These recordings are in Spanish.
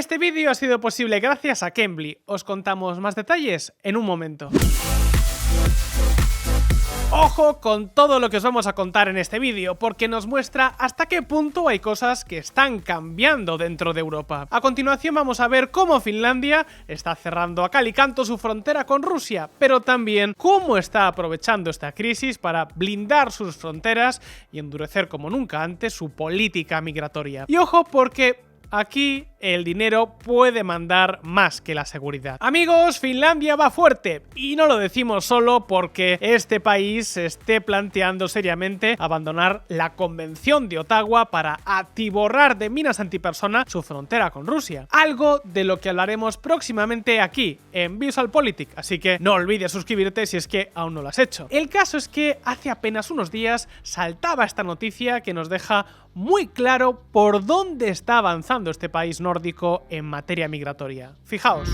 Este vídeo ha sido posible gracias a Cambly. Os contamos más detalles en un momento. Ojo con todo lo que os vamos a contar en este vídeo, porque nos muestra hasta qué punto hay cosas que están cambiando dentro de Europa. A continuación vamos a ver cómo Finlandia está cerrando a cal y canto su frontera con Rusia, pero también cómo está aprovechando esta crisis para blindar sus fronteras y endurecer como nunca antes su política migratoria. Y ojo porque aquí el dinero puede mandar más que la seguridad. Amigos, Finlandia va fuerte y no lo decimos solo porque este país se esté planteando seriamente abandonar la Convención de Ottawa para atiborrar de minas antipersona su frontera con Rusia. Algo de lo que hablaremos próximamente aquí en VisualPolitik, así que no olvides suscribirte si es que aún no lo has hecho. El caso es que hace apenas unos días saltaba esta noticia que nos deja muy claro por dónde está avanzando este país nórdico en materia migratoria. Fijaos.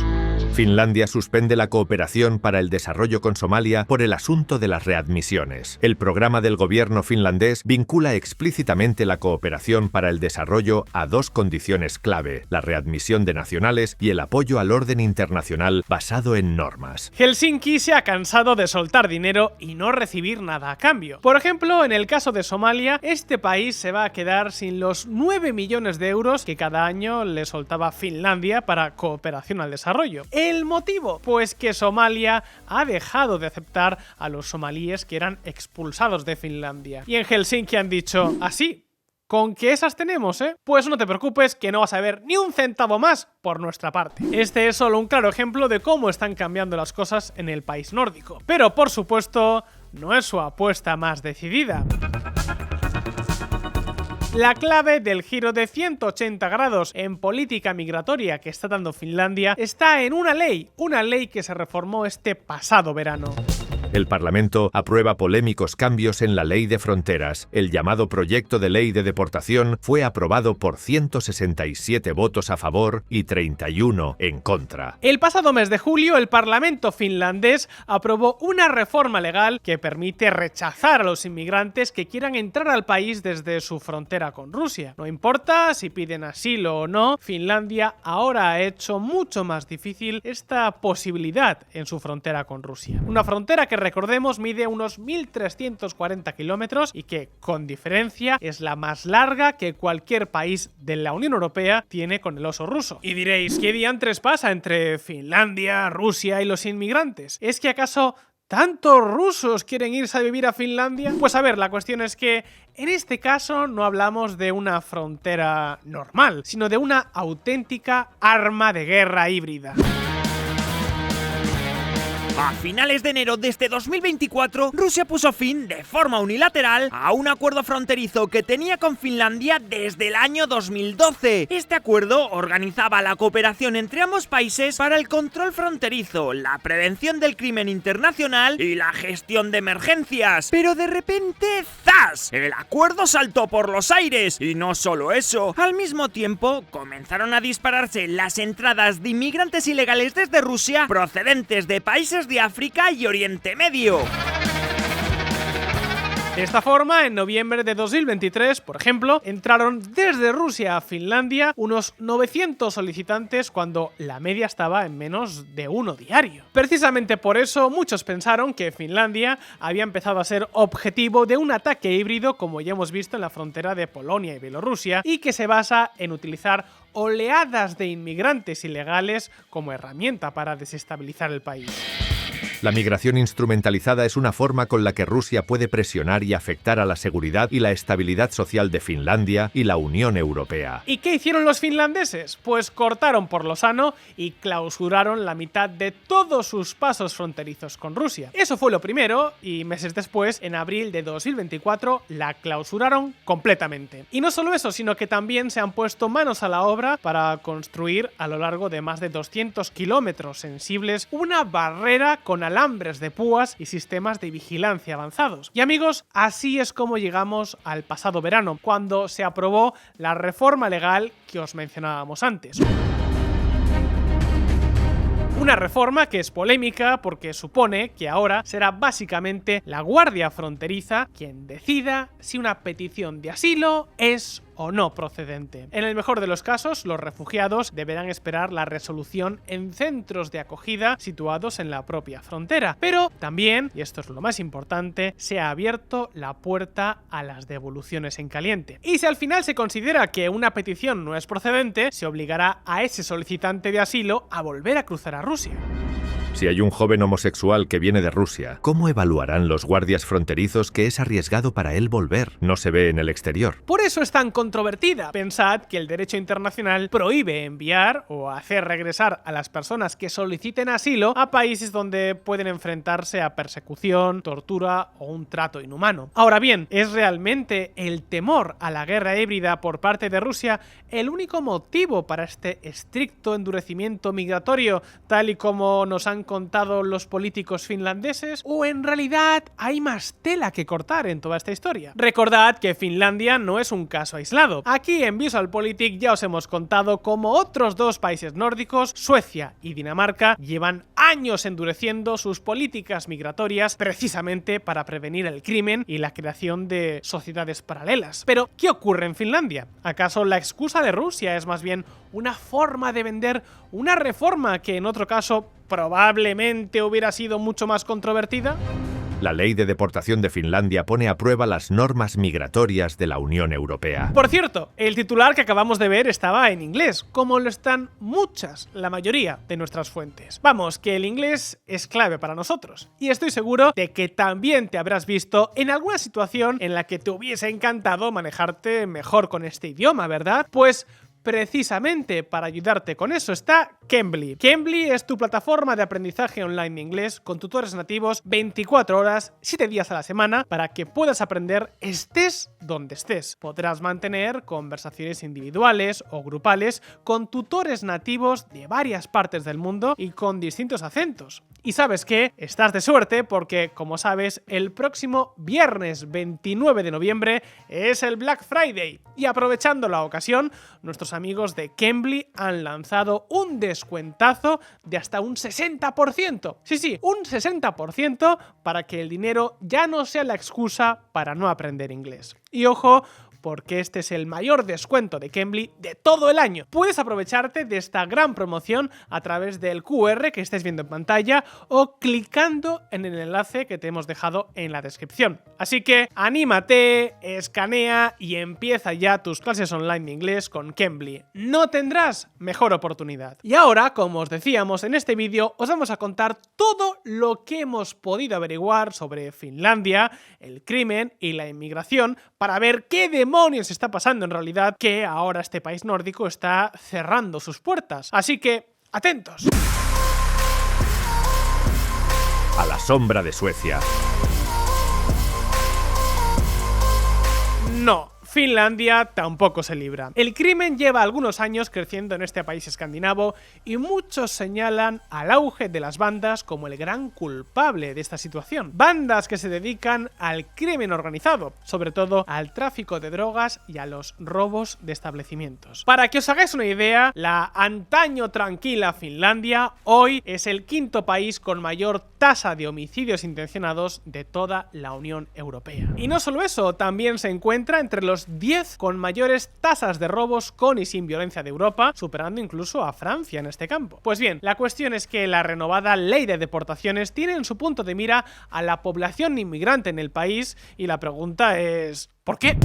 Finlandia suspende la cooperación para el desarrollo con Somalia por el asunto de las readmisiones. El programa del gobierno finlandés vincula explícitamente la cooperación para el desarrollo a dos condiciones clave: la readmisión de nacionales y el apoyo al orden internacional basado en normas. Helsinki se ha cansado de soltar dinero y no recibir nada a cambio. Por ejemplo, en el caso de Somalia, este país se va a quedar sin los 9 millones de euros que cada año le soltaba Finlandia para cooperación al desarrollo. ¿El motivo? Pues que Somalia ha dejado de aceptar a los somalíes que eran expulsados de Finlandia. Y en Helsinki han dicho, así, ¿con qué esas tenemos, Pues no te preocupes que no vas a ver ni un centavo más por nuestra parte. Este es solo un claro ejemplo de cómo están cambiando las cosas en el país nórdico. Pero por supuesto, no es su apuesta más decidida. La clave del giro de 180 grados en política migratoria que está dando Finlandia está en una ley que se reformó este pasado verano. El Parlamento aprueba polémicos cambios en la Ley de Fronteras. El llamado proyecto de ley de deportación fue aprobado por 167 votos a favor y 31 en contra. El pasado mes de julio, el Parlamento finlandés aprobó una reforma legal que permite rechazar a los inmigrantes que quieran entrar al país desde su frontera con Rusia. No importa si piden asilo o no, Finlandia ahora ha hecho mucho más difícil esta posibilidad en su frontera con Rusia. Una frontera que, recordemos, mide unos 1.340 kilómetros y que, con diferencia, es la más larga que cualquier país de la Unión Europea tiene con el oso ruso. Y diréis, ¿qué diantres pasa entre Finlandia, Rusia y los inmigrantes? ¿Es que acaso tantos rusos quieren irse a vivir a Finlandia? Pues a ver, la cuestión es que en este caso no hablamos de una frontera normal, sino de una auténtica arma de guerra híbrida. A finales de enero de este 2024, Rusia puso fin de forma unilateral a un acuerdo fronterizo que tenía con Finlandia desde el año 2012. Este acuerdo organizaba la cooperación entre ambos países para el control fronterizo, la prevención del crimen internacional y la gestión de emergencias. Pero de repente, ¡zas!, el acuerdo saltó por los aires. Y no solo eso, al mismo tiempo comenzaron a dispararse las entradas de inmigrantes ilegales desde Rusia procedentes de países de África y Oriente Medio. De esta forma, en noviembre de 2023, por ejemplo, entraron desde Rusia a Finlandia unos 900 solicitantes cuando la media estaba en menos de uno diario. Precisamente por eso, muchos pensaron que Finlandia había empezado a ser objetivo de un ataque híbrido, como ya hemos visto en la frontera de Polonia y Bielorrusia, y que se basa en utilizar oleadas de inmigrantes ilegales como herramienta para desestabilizar el país. La migración instrumentalizada es una forma con la que Rusia puede presionar y afectar a la seguridad y la estabilidad social de Finlandia y la Unión Europea. ¿Y qué hicieron los finlandeses? Pues cortaron por lo sano y clausuraron la mitad de todos sus pasos fronterizos con Rusia. Eso fue lo primero y meses después, en abril de 2024, la clausuraron completamente. Y no solo eso, sino que también se han puesto manos a la obra para construir a lo largo de más de 200 kilómetros sensibles una barrera con alambres de púas y sistemas de vigilancia avanzados. Y amigos, así es como llegamos al pasado verano, cuando se aprobó la reforma legal que os mencionábamos antes. Una reforma que es polémica porque supone que ahora será básicamente la Guardia Fronteriza quien decida si una petición de asilo es o no procedente. En el mejor de los casos, los refugiados deberán esperar la resolución en centros de acogida situados en la propia frontera. Pero también, y esto es lo más importante, se ha abierto la puerta a las devoluciones en caliente. Y si al final se considera que una petición no es procedente, se obligará a ese solicitante de asilo a volver a cruzar a Rusia. Si hay un joven homosexual que viene de Rusia, ¿cómo evaluarán los guardias fronterizos que es arriesgado para él volver? No se ve en el exterior. Por eso es tan controvertida. Pensad que el derecho internacional prohíbe enviar o hacer regresar a las personas que soliciten asilo a países donde pueden enfrentarse a persecución, tortura o un trato inhumano. Ahora bien, ¿es realmente el temor a la guerra híbrida por parte de Rusia el único motivo para este estricto endurecimiento migratorio, tal y como nos han contado los políticos finlandeses? ¿O en realidad hay más tela que cortar en toda esta historia? Recordad que Finlandia no es un caso aislado. Aquí en VisualPolitik ya os hemos contado cómo otros dos países nórdicos, Suecia y Dinamarca, llevan años endureciendo sus políticas migratorias precisamente para prevenir el crimen y la creación de sociedades paralelas. Pero, ¿qué ocurre en Finlandia? ¿Acaso la excusa de Rusia es más bien una forma de vender una reforma que en otro caso probablemente hubiera sido mucho más controvertida? La ley de deportación de Finlandia pone a prueba las normas migratorias de la Unión Europea. Por cierto, el titular que acabamos de ver estaba en inglés, como lo están la mayoría de nuestras fuentes. Vamos, que el inglés es clave para nosotros. Y estoy seguro de que también te habrás visto en alguna situación en la que te hubiese encantado manejarte mejor con este idioma, ¿verdad? Pues precisamente para ayudarte con eso está Cambly. Cambly es tu plataforma de aprendizaje online de inglés con tutores nativos 24 horas, 7 días a la semana para que puedas aprender estés donde estés. Podrás mantener conversaciones individuales o grupales con tutores nativos de varias partes del mundo y con distintos acentos. Y ¿sabes qué? Estás de suerte porque, como sabes, el próximo viernes 29 de noviembre es el Black Friday. Y aprovechando la ocasión, nuestros amigos de Cambly han lanzado un descuentazo de hasta un 60%. Sí, un 60% para que el dinero ya no sea la excusa para no aprender inglés. Y ojo, porque este es el mayor descuento de Cambly de todo el año. Puedes aprovecharte de esta gran promoción a través del QR que estés viendo en pantalla o clicando en el enlace que te hemos dejado en la descripción. Así que anímate, escanea y empieza ya tus clases online de inglés con Cambly. No tendrás mejor oportunidad. Y ahora, como os decíamos en este vídeo, os vamos a contar todo lo que hemos podido averiguar sobre Finlandia, el crimen y la inmigración para ver qué demonios está pasando en realidad, que ahora este país nórdico está cerrando sus puertas. Así que, atentos. A la sombra de Suecia. No. Finlandia tampoco se libra. El crimen lleva algunos años creciendo en este país escandinavo y muchos señalan al auge de las bandas como el gran culpable de esta situación. Bandas que se dedican al crimen organizado, sobre todo al tráfico de drogas y a los robos de establecimientos. Para que os hagáis una idea, la antaño tranquila Finlandia hoy es el quinto país con mayor tasa de homicidios intencionados de toda la Unión Europea. Y no solo eso, también se encuentra entre los 10 con mayores tasas de robos con y sin violencia de Europa, superando incluso a Francia en este campo. Pues bien, la cuestión es que la renovada ley de deportaciones tiene en su punto de mira a la población inmigrante en el país y la pregunta es ¿por qué?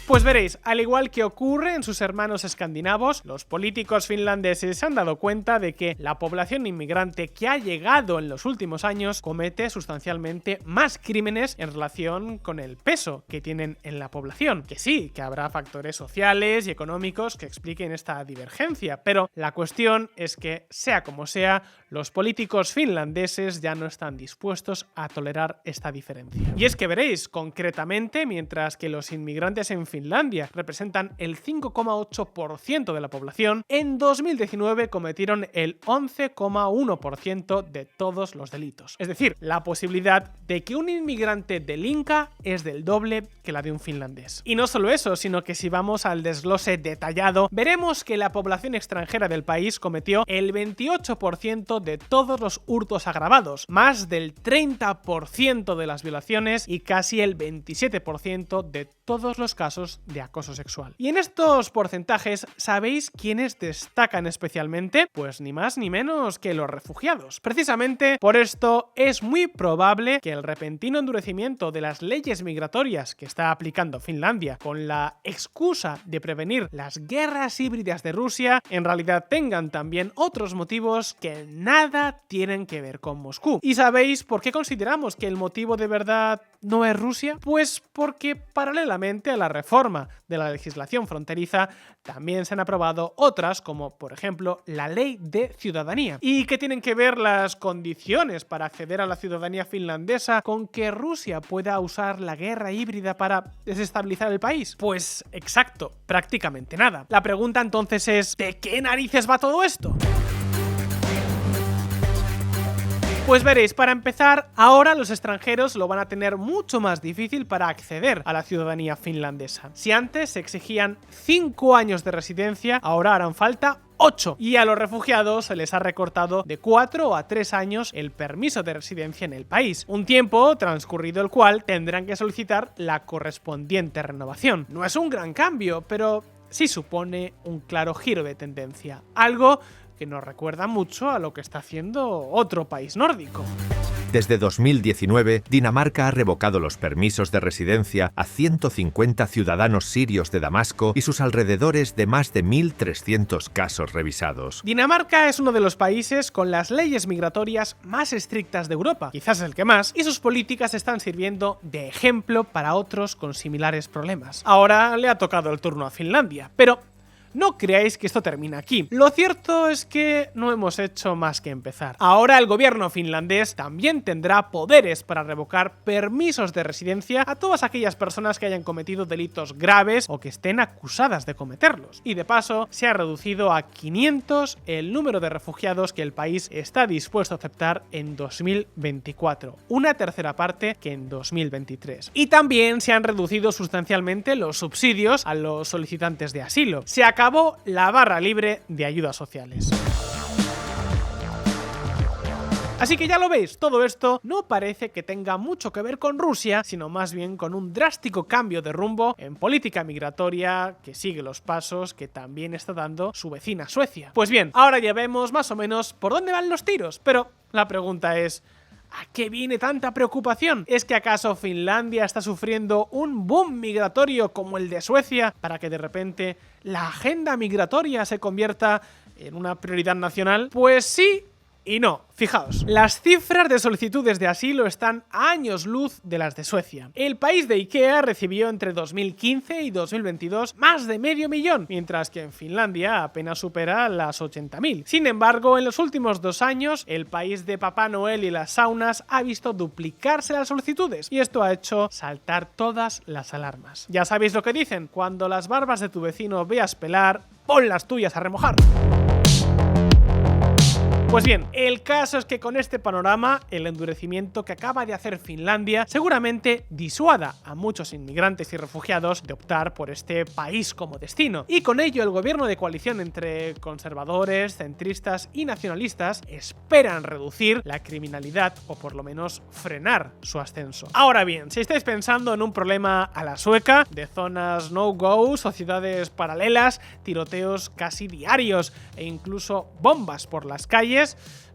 Pues veréis, al igual que ocurre en sus hermanos escandinavos, los políticos finlandeses se han dado cuenta de que la población inmigrante que ha llegado en los últimos años comete sustancialmente más crímenes en relación con el peso que tienen en la población. Que sí, que habrá factores sociales y económicos que expliquen esta divergencia, pero la cuestión es que, sea como sea, los políticos finlandeses ya no están dispuestos a tolerar esta diferencia. Y es que veréis, concretamente, mientras que los inmigrantes en Finlandia Finlandia, representan el 5,8% de la población, en 2019 cometieron el 11,1% de todos los delitos. Es decir, la posibilidad de que un inmigrante delinca es del doble que la de un finlandés. Y no solo eso, sino que si vamos al desglose detallado, veremos que la población extranjera del país cometió el 28% de todos los hurtos agravados, más del 30% de las violaciones y casi el 27% de todos los casos de acoso sexual. Y en estos porcentajes, ¿sabéis quiénes destacan especialmente? Pues ni más ni menos que los refugiados. Precisamente por esto es muy probable que el repentino endurecimiento de las leyes migratorias que está aplicando Finlandia con la excusa de prevenir las guerras híbridas de Rusia en realidad tengan también otros motivos que nada tienen que ver con Moscú. ¿Y sabéis por qué consideramos que el motivo de verdad no es Rusia? Pues porque paralelamente a la reforma de la legislación fronteriza también se han aprobado otras, como por ejemplo la ley de ciudadanía. ¿Y qué tienen que ver las condiciones para acceder a la ciudadanía finlandesa con que Rusia pueda usar la guerra híbrida para desestabilizar el país? Pues exacto, prácticamente nada. La pregunta entonces es, ¿de qué narices va todo esto? Pues veréis, para empezar, ahora los extranjeros lo van a tener mucho más difícil para acceder a la ciudadanía finlandesa. Si antes se exigían 5 años de residencia, ahora harán falta 8. Y a los refugiados se les ha recortado de 4 a 3 años el permiso de residencia en el país. Un tiempo transcurrido el cual tendrán que solicitar la correspondiente renovación. No es un gran cambio, pero sí supone un claro giro de tendencia. Algo que nos recuerda mucho a lo que está haciendo otro país nórdico. Desde 2019, Dinamarca ha revocado los permisos de residencia a 150 ciudadanos sirios de Damasco y sus alrededores de más de 1.300 casos revisados. Dinamarca es uno de los países con las leyes migratorias más estrictas de Europa, quizás el que más, y sus políticas están sirviendo de ejemplo para otros con similares problemas. Ahora le ha tocado el turno a Finlandia, pero no creáis que esto termina aquí. Lo cierto es que no hemos hecho más que empezar. Ahora el gobierno finlandés también tendrá poderes para revocar permisos de residencia a todas aquellas personas que hayan cometido delitos graves o que estén acusadas de cometerlos. Y de paso, se ha reducido a 500 el número de refugiados que el país está dispuesto a aceptar en 2024, una tercera parte que en 2023. Y también se han reducido sustancialmente los subsidios a los solicitantes de asilo. Se acabó la barra libre de ayudas sociales. Así que ya lo veis, todo esto no parece que tenga mucho que ver con Rusia, sino más bien con un drástico cambio de rumbo en política migratoria que sigue los pasos que también está dando su vecina Suecia. Pues bien, ahora ya vemos más o menos por dónde van los tiros, pero la pregunta es, ¿a qué viene tanta preocupación? ¿Es que acaso Finlandia está sufriendo un boom migratorio como el de Suecia para que de repente la agenda migratoria se convierta en una prioridad nacional? Pues sí y no. Fijaos, las cifras de solicitudes de asilo están a años luz de las de Suecia. El país de Ikea recibió entre 2015 y 2022 más de 500.000, mientras que en Finlandia apenas supera las 80.000. Sin embargo, en los últimos 2 años, el país de Papá Noel y las saunas ha visto duplicarse las solicitudes, y esto ha hecho saltar todas las alarmas. Ya sabéis lo que dicen, cuando las barbas de tu vecino veas pelar, pon las tuyas a remojar. Pues bien, el caso es que con este panorama, el endurecimiento que acaba de hacer Finlandia seguramente disuada a muchos inmigrantes y refugiados de optar por este país como destino. Y con ello el gobierno de coalición entre conservadores, centristas y nacionalistas esperan reducir la criminalidad o por lo menos frenar su ascenso. Ahora bien, si estáis pensando en un problema a la sueca, de zonas no-go, sociedades paralelas, tiroteos casi diarios e incluso bombas por las calles,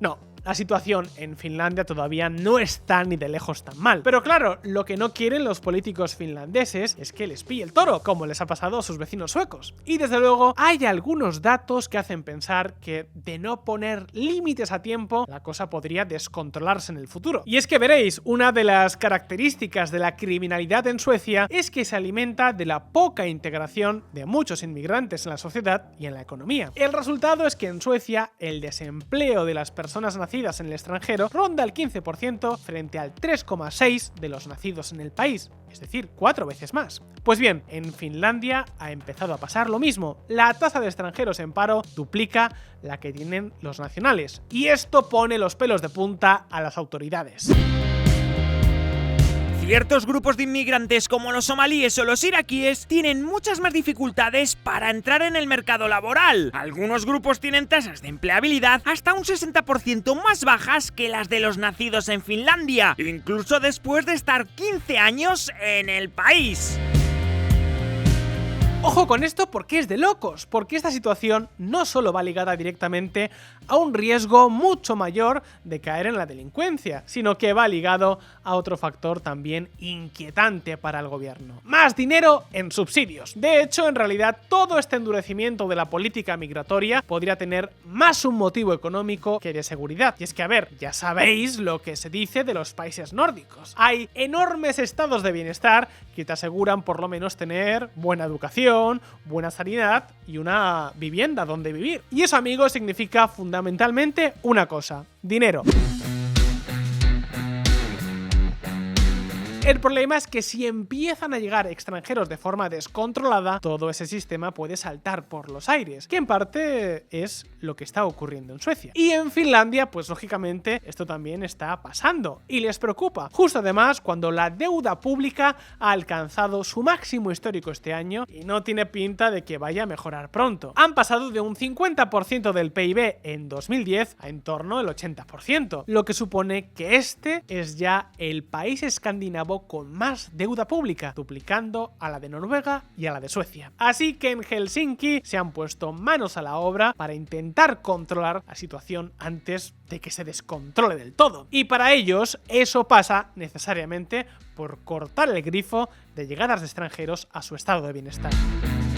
no, la situación en Finlandia todavía no está ni de lejos tan mal. Pero claro, lo que no quieren los políticos finlandeses es que les pille el toro, como les ha pasado a sus vecinos suecos. Y desde luego, hay algunos datos que hacen pensar que de no poner límites a tiempo, la cosa podría descontrolarse en el futuro. Y es que veréis, una de las características de la criminalidad en Suecia es que se alimenta de la poca integración de muchos inmigrantes en la sociedad y en la economía. El resultado es que en Suecia el desempleo de las personas nacidas nacidas en el extranjero ronda el 15% frente al 3,6% de los nacidos en el país, es decir, 4 veces más. Pues bien, en Finlandia ha empezado a pasar lo mismo. La tasa de extranjeros en paro duplica la que tienen los nacionales, y esto pone los pelos de punta a las autoridades. Ciertos grupos de inmigrantes como los somalíes o los iraquíes tienen muchas más dificultades para entrar en el mercado laboral. Algunos grupos tienen tasas de empleabilidad hasta un 60% más bajas que las de los nacidos en Finlandia, incluso después de estar 15 años en el país. Ojo con esto porque es de locos, porque esta situación no solo va ligada directamente a un riesgo mucho mayor de caer en la delincuencia, sino que va ligado a otro factor también inquietante para el gobierno: más dinero en subsidios. De hecho, en realidad, todo este endurecimiento de la política migratoria podría tener más un motivo económico que de seguridad. Y es que, a ver, ya sabéis lo que se dice de los países nórdicos. Hay enormes estados de bienestar que te aseguran por lo menos tener buena educación, buena sanidad y una vivienda donde vivir. Y eso, amigos, significa fundamentalmente una cosa: dinero. El problema es que si empiezan a llegar extranjeros de forma descontrolada, todo ese sistema puede saltar por los aires, que en parte es lo que está ocurriendo en Suecia. Y en Finlandia, pues lógicamente, esto también está pasando y les preocupa. Justo además cuando la deuda pública ha alcanzado su máximo histórico este año y no tiene pinta de que vaya a mejorar pronto. Han pasado de un 50% del PIB en 2010 a en torno al 80%, lo que supone que este es ya el país escandinavo con más deuda pública, duplicando a la de Noruega y a la de Suecia. Así que en Helsinki se han puesto manos a la obra para intentar controlar la situación antes de que se descontrole del todo. Y para ellos eso pasa necesariamente por cortar el grifo de llegadas de extranjeros a su estado de bienestar.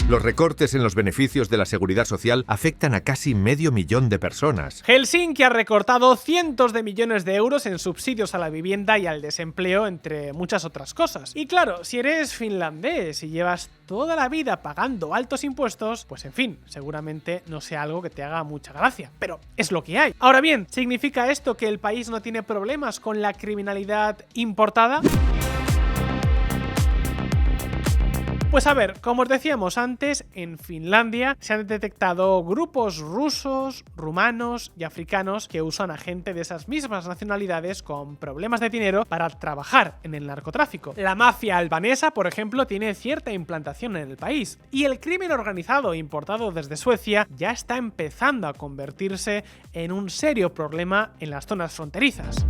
Los recortes en los beneficios de la seguridad social afectan a casi 500.000 de personas. Helsinki ha recortado cientos de millones de euros en subsidios a la vivienda y al desempleo, entre muchas otras cosas. Y claro, si eres finlandés y llevas toda la vida pagando altos impuestos, pues en fin, seguramente no sea algo que te haga mucha gracia, pero es lo que hay. Ahora bien, ¿significa esto que el país no tiene problemas con la criminalidad importada? Pues a ver, como os decíamos antes, en Finlandia se han detectado grupos rusos, rumanos y africanos que usan a gente de esas mismas nacionalidades con problemas de dinero para trabajar en el narcotráfico. La mafia albanesa, por ejemplo, tiene cierta implantación en el país, y el crimen organizado importado desde Suecia ya está empezando a convertirse en un serio problema en las zonas fronterizas.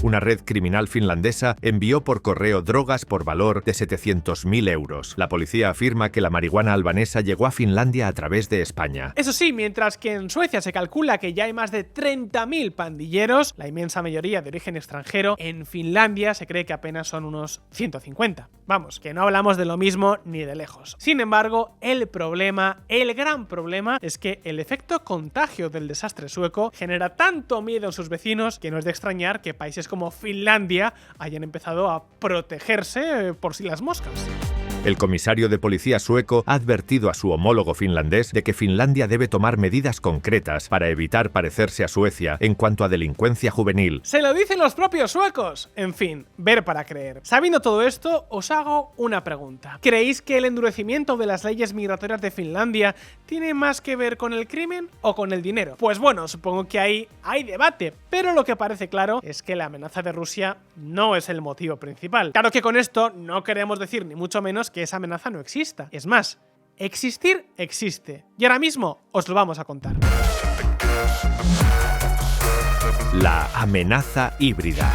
Una red criminal finlandesa envió por correo drogas por valor de 700.000 euros. La policía afirma que la marihuana albanesa llegó a Finlandia a través de España. Eso sí, mientras que en Suecia se calcula que ya hay más de 30.000 pandilleros, la inmensa mayoría de origen extranjero, en Finlandia se cree que apenas son unos 150. Vamos, que no hablamos de lo mismo ni de lejos. Sin embargo, el gran problema, es que el efecto contagio del desastre sueco genera tanto miedo en sus vecinos que no es de extrañar que países como Finlandia hayan empezado a protegerse por si las moscas. El comisario de policía sueco ha advertido a su homólogo finlandés de que Finlandia debe tomar medidas concretas para evitar parecerse a Suecia en cuanto a delincuencia juvenil. ¡Se lo dicen los propios suecos! En fin, ver para creer. Sabiendo todo esto, os hago una pregunta. ¿Creéis que el endurecimiento de las leyes migratorias de Finlandia tiene más que ver con el crimen o con el dinero? Pues bueno, supongo que ahí hay debate, pero lo que parece claro es que la amenaza de Rusia no es el motivo principal. Claro que con esto no queremos decir ni mucho menos que esa amenaza no exista. Es más, existir existe. Y ahora mismo os lo vamos a contar. La amenaza híbrida.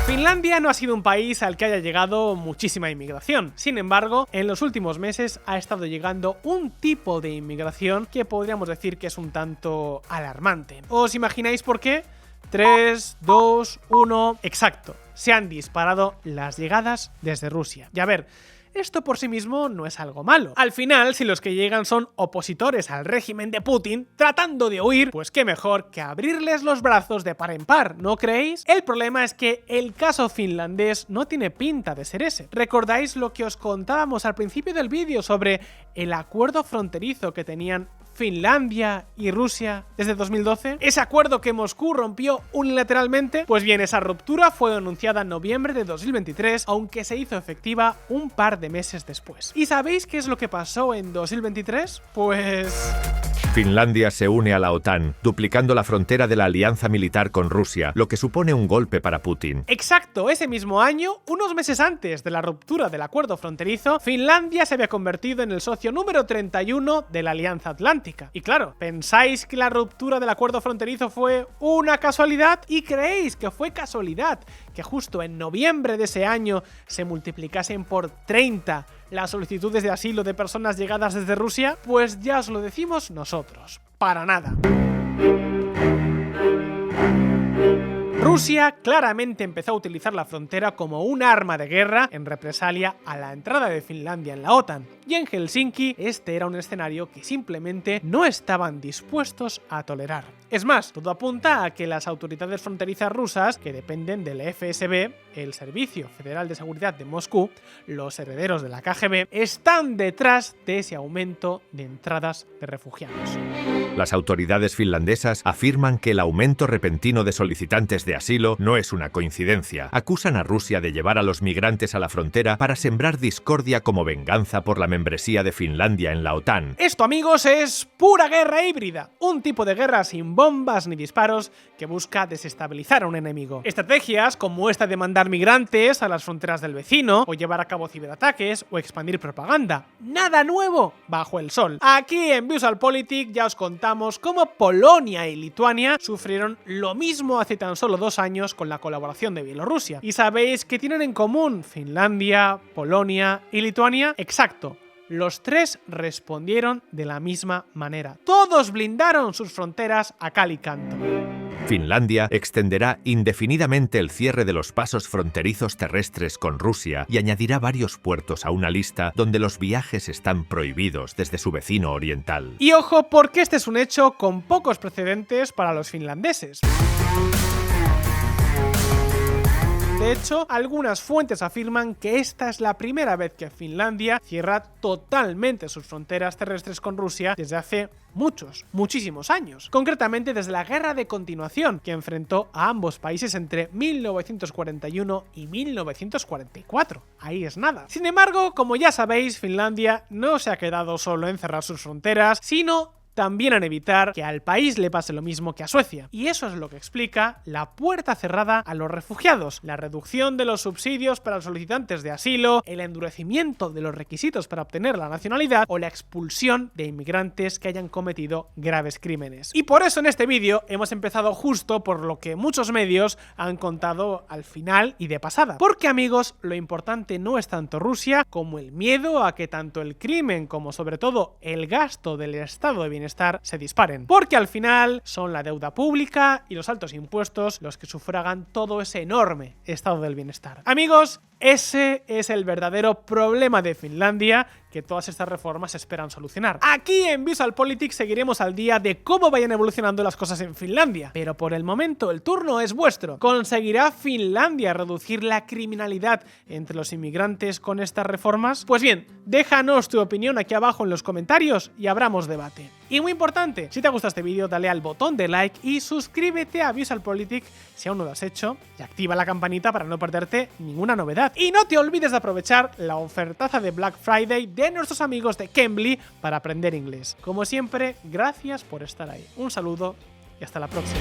Finlandia no ha sido un país al que haya llegado muchísima inmigración. Sin embargo, en los últimos meses ha estado llegando un tipo de inmigración que podríamos decir que es un tanto alarmante. ¿Os imagináis por qué? 3, 2, 1... Exacto, se han disparado las llegadas desde Rusia. Y a ver, esto por sí mismo no es algo malo. Al final, si los que llegan son opositores al régimen de Putin, tratando de huir, pues qué mejor que abrirles los brazos de par en par, ¿no creéis? El problema es que el caso finlandés no tiene pinta de ser ese. ¿Recordáis lo que os contábamos al principio del vídeo sobre el acuerdo fronterizo que tenían Finlandia y Rusia desde 2012? ¿Ese acuerdo que Moscú rompió unilateralmente? Pues bien, esa ruptura fue anunciada en noviembre de 2023, aunque se hizo efectiva un par de meses después. ¿Y sabéis qué es lo que pasó en 2023? Pues... Finlandia se une a la OTAN, duplicando la frontera de la alianza militar con Rusia, lo que supone un golpe para Putin. Exacto, ese mismo año, unos meses antes de la ruptura del acuerdo fronterizo, Finlandia se había convertido en el socio número 31 de la Alianza Atlántica. Y claro, ¿pensáis que la ruptura del acuerdo fronterizo fue una casualidad? ¿Y creéis que fue casualidad que justo en noviembre de ese año se multiplicasen por 30 las solicitudes de asilo de personas llegadas desde Rusia? Pues ya os lo decimos nosotros, para nada. Rusia claramente empezó a utilizar la frontera como un arma de guerra en represalia a la entrada de Finlandia en la OTAN, y en Helsinki este era un escenario que simplemente no estaban dispuestos a tolerar. Es más, todo apunta a que las autoridades fronterizas rusas, que dependen del FSB, el Servicio Federal de Seguridad de Moscú, los herederos de la KGB, están detrás de ese aumento de entradas de refugiados. Las autoridades finlandesas afirman que el aumento repentino de solicitantes de asilo no es una coincidencia. Acusan a Rusia de llevar a los migrantes a la frontera para sembrar discordia como venganza por la membresía de Finlandia en la OTAN. Esto, amigos, es pura guerra híbrida, un tipo de guerra sin bombas ni disparos que busca desestabilizar a un enemigo. Estrategias como esta de mandar migrantes a las fronteras del vecino, o llevar a cabo ciberataques, o expandir propaganda. Nada nuevo bajo el sol. Aquí en VisualPolitik ya os contamos cómo Polonia y Lituania sufrieron lo mismo hace tan solo 2 años con la colaboración de Bielorrusia. ¿Y sabéis qué tienen en común Finlandia, Polonia y Lituania? Exacto. Los tres respondieron de la misma manera. Todos blindaron sus fronteras a cal y canto. Finlandia extenderá indefinidamente el cierre de los pasos fronterizos terrestres con Rusia y añadirá varios puertos a una lista donde los viajes están prohibidos desde su vecino oriental. Y ojo, porque este es un hecho con pocos precedentes para los finlandeses. De hecho, algunas fuentes afirman que esta es la primera vez que Finlandia cierra totalmente sus fronteras terrestres con Rusia desde hace muchísimos años. Concretamente desde la guerra de continuación que enfrentó a ambos países entre 1941 y 1944. Ahí es nada. Sin embargo, como ya sabéis, Finlandia no se ha quedado solo en cerrar sus fronteras, sino también en evitar que al país le pase lo mismo que a Suecia. Y eso es lo que explica la puerta cerrada a los refugiados, la reducción de los subsidios para los solicitantes de asilo, el endurecimiento de los requisitos para obtener la nacionalidad o la expulsión de inmigrantes que hayan cometido graves crímenes. Y por eso en este vídeo hemos empezado justo por lo que muchos medios han contado al final y de pasada. Porque, amigos, lo importante no es tanto Rusia como el miedo a que tanto el crimen como sobre todo el gasto del estado de bienestar se disparen, porque al final son la deuda pública y los altos impuestos los que sufragan todo ese enorme estado del bienestar. Amigos, ese es el verdadero problema de Finlandia que todas estas reformas esperan solucionar. Aquí en VisualPolitik seguiremos al día de cómo vayan evolucionando las cosas en Finlandia, pero por el momento el turno es vuestro. ¿Conseguirá Finlandia reducir la criminalidad entre los inmigrantes con estas reformas? Pues bien, déjanos tu opinión aquí abajo en los comentarios y abramos debate. Y muy importante, si te ha gustado este vídeo, dale al botón de like y suscríbete a VisualPolitik si aún no lo has hecho, y activa la campanita para no perderte ninguna novedad. Y no te olvides de aprovechar la ofertaza de Black Friday de nuestros amigos de Cambly para aprender inglés. Como siempre, gracias por estar ahí. Un saludo y hasta la próxima.